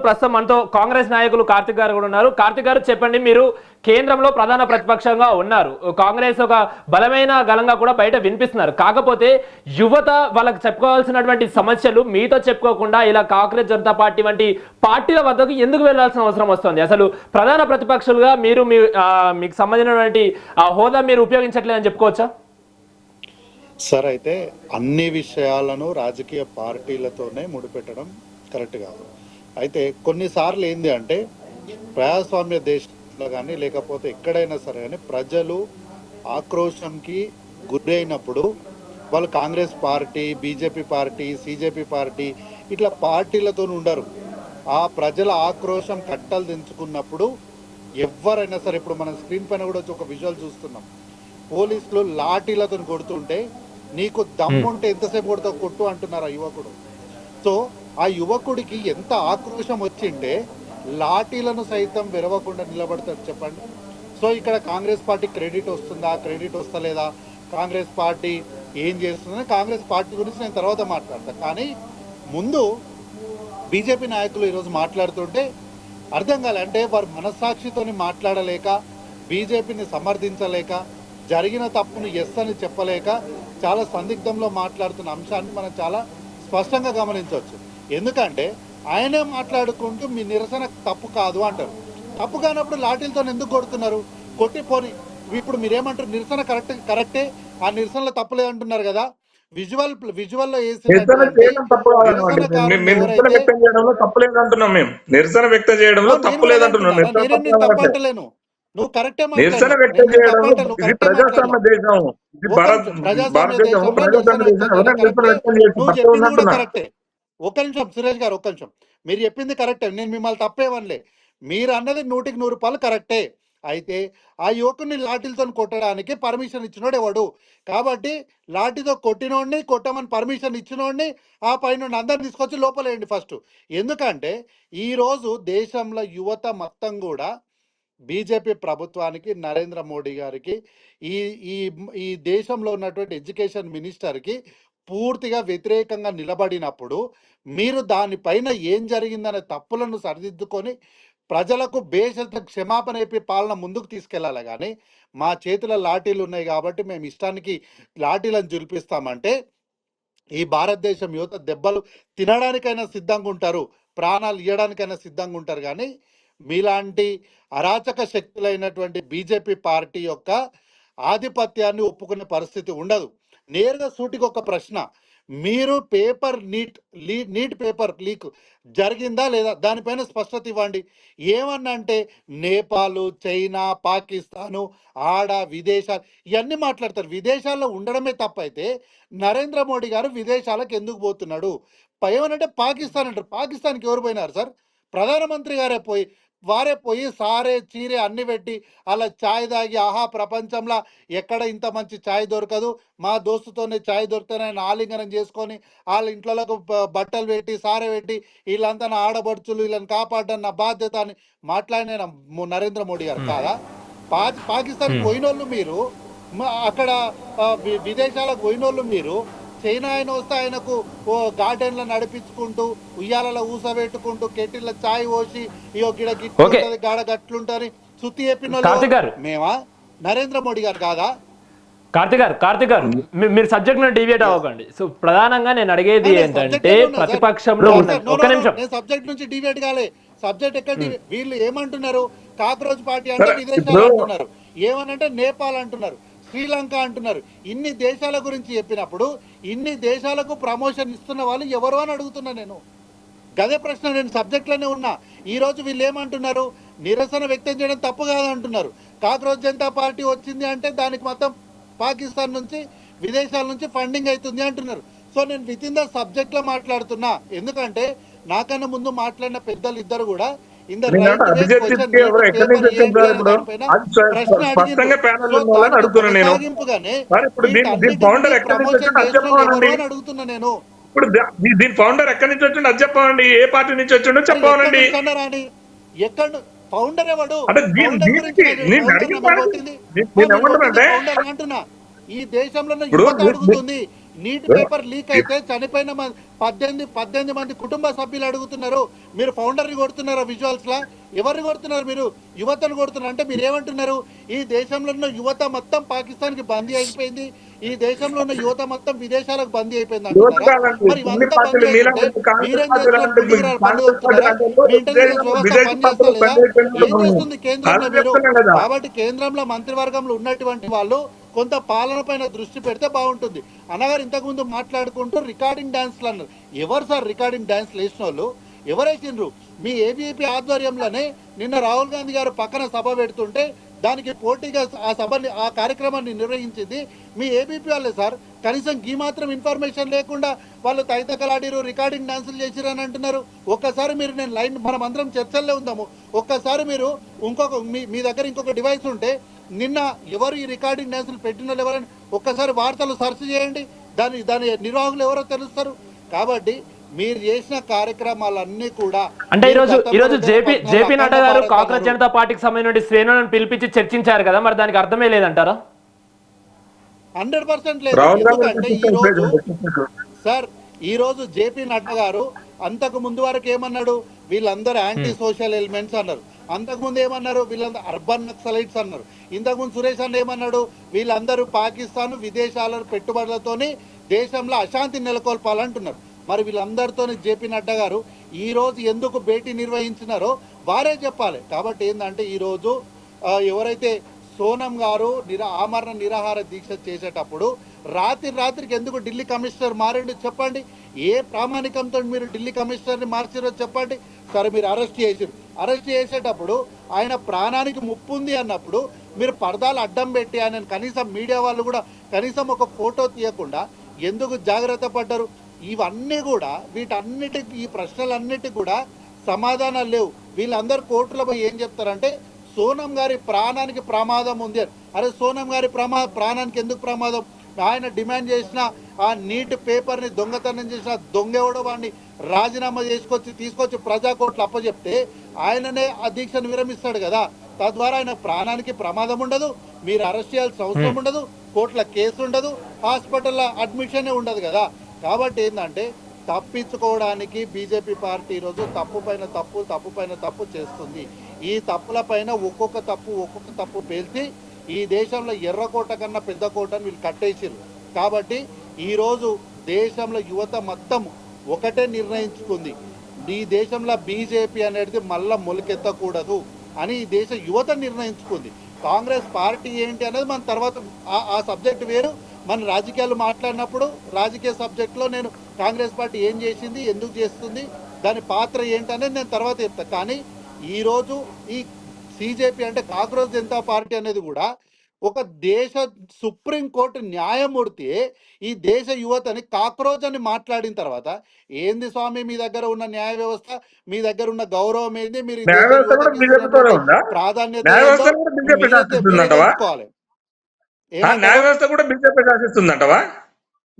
ప్రస్తుతం మనతో కాంగ్రెస్ నాయకులు కార్తిక్ గారు కూడా ఉన్నారు. కార్తిక్ గారు చెప్పండి, మీరు కేంద్రంలో ప్రధాన ప్రతిపక్షంగా ఉన్నారు. కాంగ్రెస్ ఒక బలమైన గలంగా కూడా బయట వినిపిస్తున్నారు. కాకపోతే యువత వాళ్ళకి చెప్పుకోవాల్సినటువంటి సమస్యలు మీతో చెప్పుకోకుండా ఇలా కాంగ్రెస్ జనతా పార్టీ వంటి పార్టీల వద్దకు ఎందుకు వెళ్లాల్సిన అవసరం వస్తుంది? అసలు ప్రధాన ప్రతిపక్షులుగా మీరు మీకు సంబంధించినటువంటి హోదా మీరు ఉపయోగించట్లేదని చెప్పుకోవచ్చా? సార్, అయితే అన్ని విషయాలను రాజకీయ పార్టీలతోనే ముడిపెట్టడం కరెక్ట్ కాదు. అయితే కొన్నిసార్లు ఏంది అంటే ప్రజాస్వామ్య దేశంలో కానీ లేకపోతే ఎక్కడైనా సరే కానీ ప్రజలు ఆక్రోశంకి గురైనప్పుడు వాళ్ళు Congress party, BJP party, CJP party ఇట్లా పార్టీలతో ఉండరు. ఆ ప్రజల ఆక్రోశం కట్టలు దించుకున్నప్పుడు ఎవరైనా సరే, ఇప్పుడు మనం స్క్రీన్ పైన కూడా ఒక విజువల్ చూస్తున్నాం, పోలీసులు లాఠీలతో కొడుతుంటే నీకు దమ్ముంటే ఎంతసేపు కొడతావు కొట్టు అంటున్నారు ఆ యువకుడు. సో ఆ యువకుడికి ఎంత ఆక్రోశం వచ్చింటే లాఠీలను సైతం విరవకుండా నిలబడతారు చెప్పండి. సో ఇక్కడ కాంగ్రెస్ పార్టీ క్రెడిట్ వస్తుందా, క్రెడిట్ వస్తలేదా, కాంగ్రెస్ పార్టీ ఏం చేస్తుందని కాంగ్రెస్ పార్టీ గురించి నేను తర్వాత మాట్లాడతాను. కానీ ముందు బీజేపీ నాయకులు ఈరోజు మాట్లాడుతుంటే అర్థం కాలే, అంటే వారు మనస్సాక్షితోని మాట్లాడలేక, బీజేపీని సమర్థించలేక, జరిగిన తప్పును ఎస్ అని చెప్పలేక చాలా సందిగ్ధంలో మాట్లాడుతున్న అంశాన్ని మనం చాలా స్పష్టంగా గమనించవచ్చు. ఎందుకంటే ఆయనే మాట్లాడుకుంటూ మీ నిరసన తప్పు కాదు అంటారు. తప్పు కానప్పుడు లాఠీలతో ఎందుకు కొడుతున్నారు? కొట్టిపోని. ఇప్పుడు మీరేమంటారు? నిరసన కరెక్టే, ఆ నిరసనలో తప్పులే అంటున్నారు కదా. విజువల్లో నిరసన వ్యక్తం చేయడంలో తప్పు లేదంటున్నాం. నేనేం తప్పు అంటలేను, నువ్వు కరెక్టే నిరసన మాట్లాడు. వ్యక్తం చేయడంలో ఇది ప్రజాస్వామ్య దేశం, భారతదేశం నువ్వు చెప్పింది కూడా కరెక్టే. ఒక్క నిమిషం సురేష్ గారు, ఒక్క నిమిషం. మీరు చెప్పింది కరెక్టే, నేను మిమ్మల్ని తప్పేవనలే. మీరు అన్నది 100% కరెక్టే. అయితే ఆ యువకుని లాఠీలతో కొట్టడానికి పర్మిషన్ ఇచ్చినోడు ఎవడు? కాబట్టి లాఠీతో కొట్టినోడిని, కొట్టమని పర్మిషన్ ఇచ్చినోడిని ఆ పైన అందరిని తీసుకొచ్చి లోపలేయండి ఫస్ట్. ఎందుకంటే ఈరోజు దేశంలో యువత మొత్తం కూడా బీజేపీ ప్రభుత్వానికి, నరేంద్ర మోడీ గారికి, ఈ ఈ ఈ దేశంలో ఉన్నటువంటి ఎడ్యుకేషన్ మినిస్టర్కి పూర్తిగా వ్యతిరేకంగా నిలబడినప్పుడు మీరు దానిపైన ఏం జరిగిందనే తప్పులను సరిదిద్దుకొని ప్రజలకు బేషరతు క్షమాపణ చెప్పి పాలన ముందుకు తీసుకెళ్ళాలి. కానీ మా చేతిలో లాఠీలు ఉన్నాయి కాబట్టి మేము ఇష్టానికి లాఠీలను జులిపిస్తామంటే ఈ భారతదేశం యువత దెబ్బలు తినడానికైనా సిద్ధంగా ఉంటారు, ప్రాణాలు ఇవ్వడానికైనా సిద్ధంగా ఉంటారు. కానీ మీలాంటి అరాచక శక్తులైనటువంటి బీజేపీ పార్టీ యొక్క ఆధిపత్యాన్ని ఒప్పుకునే పరిస్థితి ఉండదు. నేరుగా సూటికి ఒక ప్రశ్న, మీరు నీట్ పేపర్ లీక్ జరిగిందా లేదా దానిపైన స్పష్టత ఇవ్వండి. ఏమన్నా అంటే నేపాల్, చైనా, పాకిస్తాను, విదేశాలు ఇవన్నీ మాట్లాడతారు. విదేశాల్లో ఉండడమే తప్పైతే నరేంద్ర మోడీ గారు విదేశాలకు ఎందుకు పోతున్నాడు? ఏమనంటే పాకిస్తాన్ అంటారు. పాకిస్తాన్కి ఎవరు పోయినారు సార్? ప్రధానమంత్రి గారే వారే పోయి సారే చీరే అన్ని పెట్టి అలా ఛాయ్ తాగి, ఆహా ప్రపంచంలో ఎక్కడ ఇంత మంచి ఛాయ్ దొరకదు, మా దోస్తుతోనే ఛాయ్ దొరుకుతానని ఆలింగనం చేసుకొని వాళ్ళ ఇంట్లోకి బట్టలు పెట్టి సారే పెట్టి వీళ్ళంతా నా ఆడబడుచులు, వీళ్ళని కాపాడడం నా బాధ్యత అని మాట్లాడిన నరేంద్ర మోడీ గారు కాదా? పాకిస్తాన్ పోయినోళ్ళు మీరు, అక్కడ విదేశాలకు పోయినోళ్ళు మీరు. చైనా ఆయన వస్తే ఆయనకు ఓ గార్డెన్లో నడిపించుకుంటూ, ఉయ్యాలలో ఊసబెట్టుకుంటూ, కెట్టిళ్ళ ఛాయ్ పోసి ఇయో గిడ గిట్లుంటది, గాడ గట్లుంటని సుత్తి చెప్పిన మేమా? నరేంద్ర మోడీ గారు కాదా? కార్తిక్ గారు మీరు సబ్జెక్ట్ నుండి డివియేట్ అవ్వకండి. సో ప్రధానంగా నేను అడిగేది ఏంటంటే ప్రతిపక్షంలో ఒక నిమిషం, నేను సబ్జెక్ట్ నుంచి డివియేట్ కాలే. సబ్జెక్ట్ ఎక్కడ వీళ్ళు ఏమంటున్నారు? కాక్రోచ్ పార్టీ అంటే విదేశాలు అంటున్నారు, ఏమనంటే నేపాల్ అంటున్నారు, శ్రీలంక అంటున్నారు. ఇన్ని దేశాల గురించి చెప్పినప్పుడు ఇన్ని దేశాలకు ప్రమోషన్ ఇస్తున్న వాళ్ళు ఎవరు అని అడుగుతున్నా నేను. గదే ప్రశ్న, నేను సబ్జెక్ట్లోనే ఉన్నా. ఈరోజు వీళ్ళు ఏమంటున్నారు? నిరసన వ్యక్తం చేయడం తప్పు కాదంటున్నారు. కాక్రోచ్ జనతా పార్టీ వచ్చింది అంటే దానికి మొత్తం పాకిస్తాన్ నుంచి, విదేశాల నుంచి ఫండింగ్ అవుతుంది అంటున్నారు. సో నేను విత్ ఇన్ ద సబ్జెక్ట్లో మాట్లాడుతున్నా. ఎందుకంటే నాకన్నా ముందు మాట్లాడిన పెద్దలు ఇద్దరు కూడా అడుగుతున్నా నేను. ఇప్పుడు దీని ఫౌండర్ ఎక్కడి నుంచి వచ్చిండు అది చెప్పండి, ఏ పార్టీ నుంచి వచ్చిండో చెప్పండి. ఎక్కడ ఫౌండర్ ఎవడు? అంటున్నా ఈ దేశంలో యువత అడుగుతుంది, నీటి పేపర్ లీక్ అయితే చనిపోయిన 18 మంది కుటుంబ సభ్యులు అడుగుతున్నారు. మీరు ఫౌండర్ని కొడుతున్నారా? విజువల్స్ లా ఎవరిని కొడుతున్నారు? మీరు యువతను కొడుతున్నారు. అంటే మీరు ఏమంటున్నారు? ఈ దేశంలో ఉన్న యువత మొత్తం పాకిస్తాన్కి బందీ అయిపోయింది, ఈ దేశంలో ఉన్న యువత మొత్తం విదేశాలకు బందీ అయిపోయింది అంటున్నారా? మరి ఇవంతా బందీ అయిపోతే మీరేం చేస్తున్నారు? పుండిగిరాలు బంద్ అవుతున్నారా? మీ ఇంటెలిజెన్స్ వ్యవస్థ పనిచేస్తలేదా? ఏం చేస్తుంది కేంద్రంలో మీరు? కాబట్టి కేంద్రంలో మంత్రివర్గంలో ఉన్నటువంటి వాళ్ళు కొంత పాలన పైన దృష్టి పెడితే బాగుంటుంది. అన్నగారు ఇంతకుముందు మాట్లాడుకుంటూ రికార్డింగ్ డాన్స్లు అన్నారు. ఎవరు సార్ రికార్డింగ్ డాన్స్లు వేసిన వాళ్ళు? ఎవరేసిండ్రు? మీ ఏబీపీ ఆధ్వర్యంలోనే నిన్న రాహుల్ గాంధీ గారు పక్కన సభ పెడుతుంటే దానికి పోటీగా ఆ కార్యక్రమాన్ని నిర్వహించింది మీ ఏబీపీ వాళ్ళే సార్. కనీసం ఈ మాత్రం ఇన్ఫర్మేషన్ లేకుండా వాళ్ళు తైతకలాడిరు, రికార్డింగ్ డాన్సులు చేసిరు అని అంటున్నారు. ఒక్కసారి మీరు, నేను లైన్ మనం అందరం చర్చల్లో ఉందాము, ఒక్కసారి మీరు మీ దగ్గర ఇంకొక డివైస్ ఉంటే నిన్న ఎవరు ఈ రికార్డింగ్ డాన్సులు పెట్టిన వాళ్ళు ఎవరని ఒక్కసారి వార్తలు సెర్చ్ చేయండి. దాని నిర్వాహకులు ఎవరో తెలుస్తారు. కాబట్టి మీరు చేసిన కార్యక్రమాలన్నీ కూడా అంటే ఈరోజు జేపీ నడ్డా గారు కాంగ్రెస్ జనతా పార్టీకి సంబంధించిన శ్రేణులను పిలిపించి చర్చించారు కదా, మరి దానికి అర్థమే లేదంటారా? 100% లేదు. ఎందుకంటే ఈ రోజు జేపీ నడ్డా గారు అంతకు ముందు వరకు ఏమన్నాడు? వీళ్ళందరూ యాంటీ సోషల్ ఎలిమెంట్స్ అన్నారు. అంతకుముందు ఏమన్నారు? వీళ్ళందరూ అర్బన్ నక్సలైట్స్ అన్నారు. ఇంతకుముందు సురేష్ అన్న ఏమన్నాడు? వీళ్ళందరూ పాకిస్తాన్ విదేశాల పెట్టుబడులతోని దేశంలో అశాంతి నెలకొల్పాలంటున్నారు. మరి వీళ్ళందరితో జేపీ నడ్డా గారు ఈ రోజు ఎందుకు భేటీ నిర్వహించినారో వారే చెప్పాలి. కాబట్టి ఏంటంటే ఈరోజు ఎవరైతే సోనం గారు ఆమరణ నిరాహార దీక్ష చేసేటప్పుడు రాత్రికి ఎందుకు ఢిల్లీ కమిషనర్ మారిండు చెప్పండి? ఏ ప్రామాణికంతో మీరు ఢిల్లీ కమిషనర్ని మార్చారో చెప్పండి. సరే, మీరు అరెస్ట్ చేసేటప్పుడు ఆయన ప్రాణానికి ముప్పు ఉంది అన్నప్పుడు మీరు పరదాలు అడ్డం పెట్టి ఆయన కనీసం మీడియా వాళ్ళు కూడా కనీసం ఒక ఫోటో తీయకుండా ఎందుకు జాగ్రత్త పడ్డారు? ఇవన్నీ కూడా వీటన్నిటికి, ఈ ప్రశ్నలన్నిటికీ కూడా సమాధానాలు లేవు. వీళ్ళందరూ కోర్టులో పోయి ఏం చెప్తారంటే సోనం గారి ప్రాణానికి ప్రమాదం ఉంది అని. అరే, సోనం గారి ప్రాణానికి ఎందుకు ప్రమాదం? ఆయన డిమాండ్ చేసిన ఆ నీట్ పేపర్ని దొంగతనం చేసిన దొంగెవడో వాడిని రాజీనామా తీసుకొచ్చి ప్రజాకోర్టులు అప్పచెప్తే ఆయననే ఆ దీక్షను విరమిస్తాడు కదా. తద్వారా ఆయన ప్రాణానికి ప్రమాదం ఉండదు, మీరు అరెస్ట్ చేయాల్సిన అవసరం ఉండదు, కోర్టుల కేసు ఉండదు, హాస్పిటల్లో అడ్మిషనే ఉండదు కదా. కాబట్టి ఏంటంటే తప్పించుకోవడానికి బీజేపీ పార్టీ ఈరోజు తప్పు పైన తప్పు చేస్తుంది. ఈ తప్పుల పైన ఒక్కొక్క తప్పు పేల్చి ఈ దేశంలో ఎర్రకోట కన్నా పెద్ద కోటను వీళ్ళు కట్టేసారు. కాబట్టి ఈరోజు దేశంలో యువత మొత్తం ఒకటే నిర్ణయించుకుంది, ఈ దేశంలో బీజేపీ అనేది మళ్ళా మొలకెత్తకూడదు అని ఈ దేశ యువత నిర్ణయించుకుంది. కాంగ్రెస్ పార్టీ ఏంటి అనేది మన తర్వాత ఆ సబ్జెక్ట్ వేరు. మన రాజకీయాలు మాట్లాడినప్పుడు రాజకీయ సబ్జెక్ట్లో నేను కాంగ్రెస్ పార్టీ ఏం చేసింది, ఎందుకు చేస్తుంది, దాని పాత్ర ఏంటనేది నేను తర్వాత చెప్తాను. కానీ ఈరోజు ఈ బీజేపీ అంటే కాంగ్రెస్ జనతా పార్టీ అనేది కూడా ఒక దేశ సుప్రీంకోర్టు న్యాయమూర్తి ఈ దేశ యువతని కాక్రోచ్ అని మాట్లాడిన తర్వాత ఏంది స్వామి మీ దగ్గర ఉన్న న్యాయ వ్యవస్థ, మీ దగ్గర ఉన్న గౌరవం ఏంది, మీరు ప్రాధాన్యత తెలుసుకోవాలి. న్యాయ వ్యవస్థ కూడా బీజేపీ శాసిస్తుందంటవా?